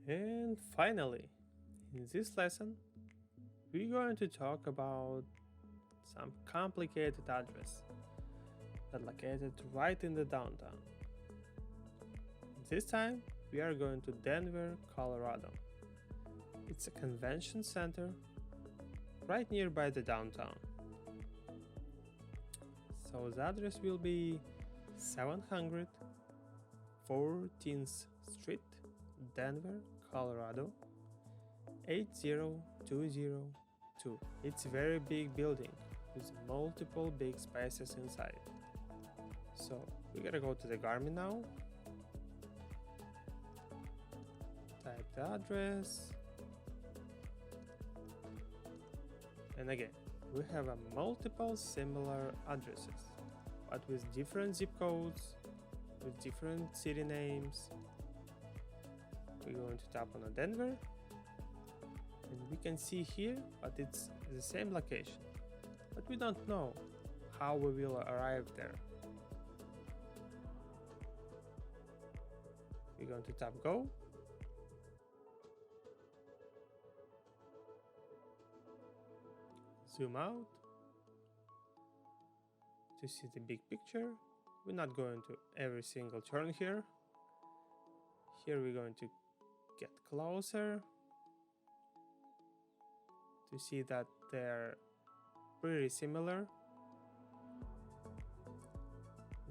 And finally, in this lesson, we're going to talk about some complicated address that located right in the downtown. This time, we are going to Denver, Colorado. It's a convention center right nearby the downtown. So the address will be 700 14th Street, Denver, Colorado 80202. It's a very big building with multiple big spaces inside. So we gotta go to the Garmin now. Type the address. And again, we have a multiple similar addresses, but with different zip codes, with different city names. We're going to tap on a Denver, and we can see here, but it's the same location. But we don't know how we will arrive there. We're going to tap Go. Zoom out to see the big picture. We're not going to every single turn here. Here we're going to get closer to see that they're pretty similar.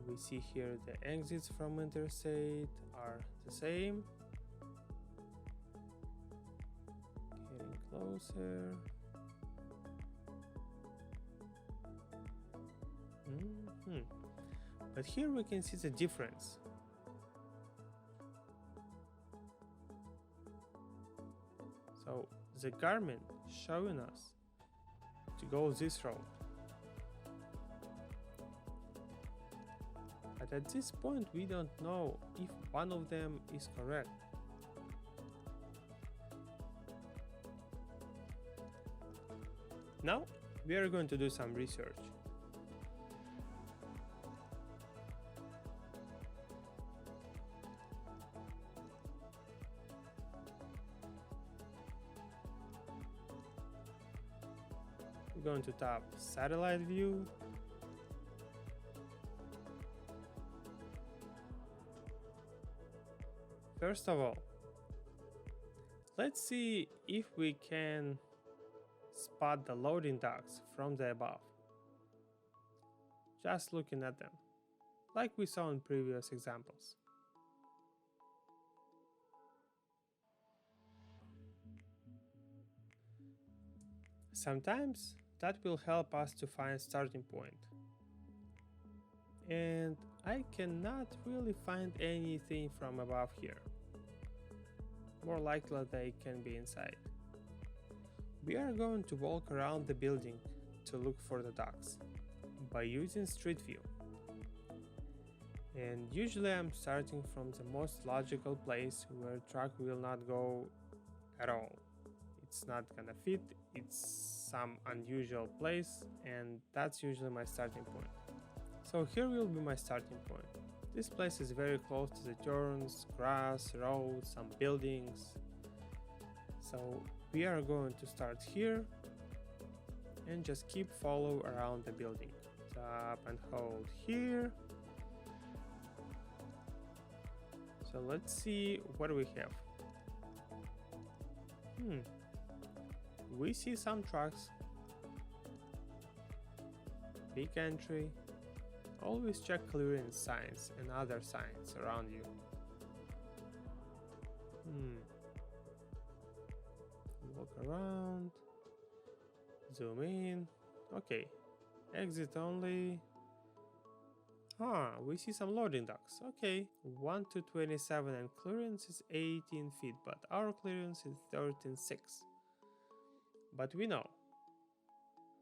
We see here the exits from interstate are the same. Getting closer. But here we can see the difference. So the Garmin showing us to go this road. But at this point we don't know if one of them is correct. Now we are going to do some research. We're going to tap satellite view. First of all, let's see if we can spot the loading docks from the above. Just looking at them, like we saw in previous examples. Sometimes that will help us to find starting point. And I cannot really find anything from above here. More likely they can be inside. We are going to walk around the building to look for the docks by using Street View. And usually I'm starting from the most logical place where truck will not go at all. It's not gonna fit, it's some unusual place, and that's usually my starting point. So here will be my starting point. This place is very close to the turns, grass, roads, some buildings. So we are going to start here and just keep follow around the building. Tap and hold here. So let's see what we have. We see some trucks. Big entry. Always check clearance signs and other signs around you. Look around. Zoom in. Okay. Exit only. We see some loading docks. Okay. 1 to 27 and clearance is 18 feet, but our clearance is 13.6. But we know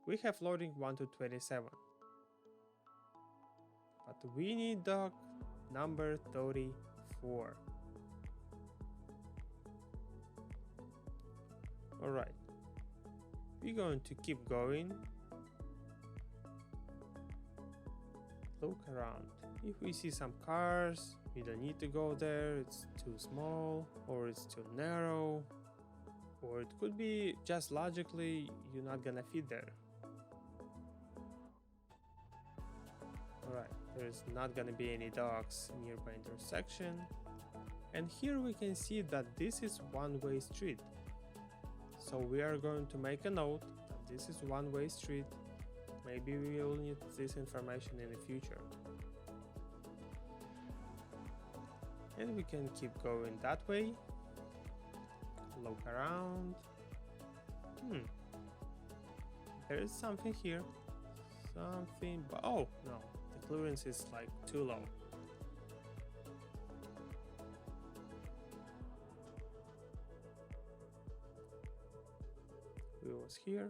we have loading 1 to 27. But we need dock number 34. Alright, we're going to keep going. Look around. If we see some cars, We don't need to go there, it's too small, or it's too narrow, or it could be just logically you're not gonna fit there. Alright, there's not gonna be any dogs nearby intersection. And here we can see that this is one-way street. So we are going to make a note that this is one-way street. Maybe we will need this information in the future. And we can keep going that way. Look around. There is something here. Something, but oh no, the clearance is like too low. We was here.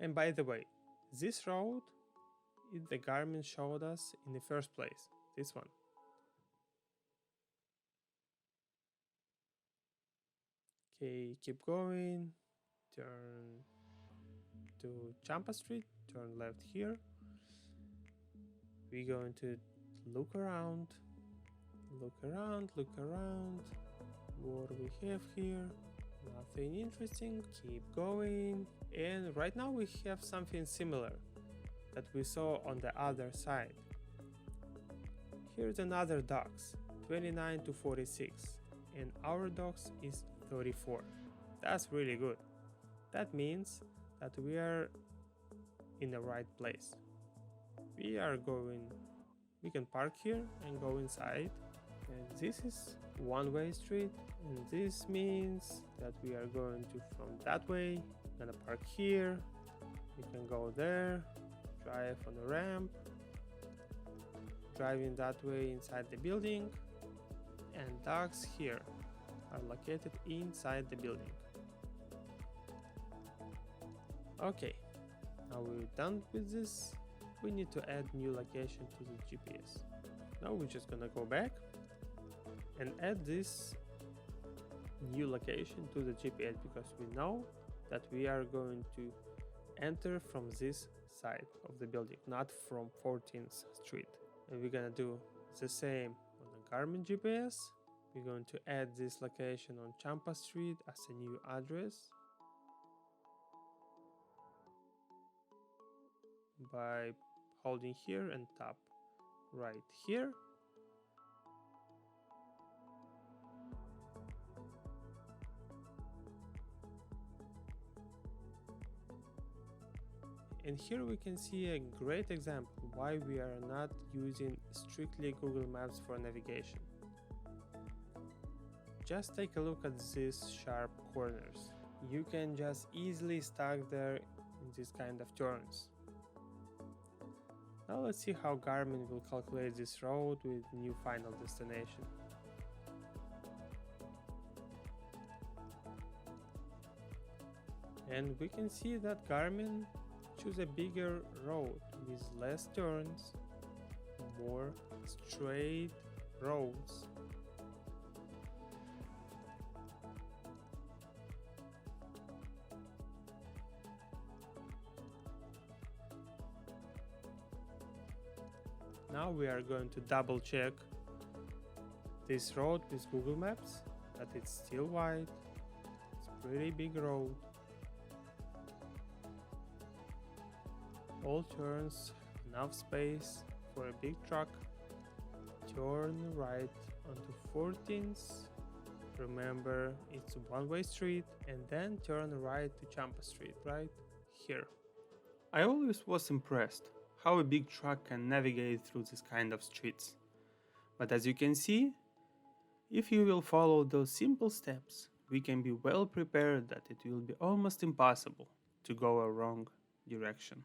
And by the way, this road is the Garmin showed us in the first place, this one. Okay, keep going, turn to Champa Street, turn left here. We're going to look around. What do we have here? Nothing interesting, keep going. And right now we have something similar that we saw on the other side. Here's another docks, 29 to 46, and our docks is 34. That's really good. That means that we are in the right place. We can park here and go inside. And this is one-way street, and this means that we are going to from that way. Gonna park here. We can go there, drive on the ramp, driving that way inside the building, and docks here are located inside the building. Okay, now we're done with this. We need to add new location to the GPS. Now we're just gonna go back and add this new location to the GPS because we know that we are going to enter from this side of the building, not from 14th Street. And we're gonna do the same on the Garmin GPS. We're going to add this location on Champa Street as a new address by holding here and tap right here. And here we can see a great example why we are not using strictly Google Maps for navigation. Just take a look at these sharp corners. You can just easily stuck there in this kind of turns. Now let's see how Garmin will calculate this road with new final destination. And we can see that Garmin choose a bigger road with less turns, more straight roads. Now we are going to double check this road with Google Maps, that it's still wide, it's a pretty big road. All turns, enough space for a big truck. Turn right onto 14th. Remember, it's a one-way street, and then turn right to Champa Street, right here. I always was impressed how a big truck can navigate through this kind of streets. But as you can see, if you will follow those simple steps, we can be well prepared that it will be almost impossible to go a wrong direction.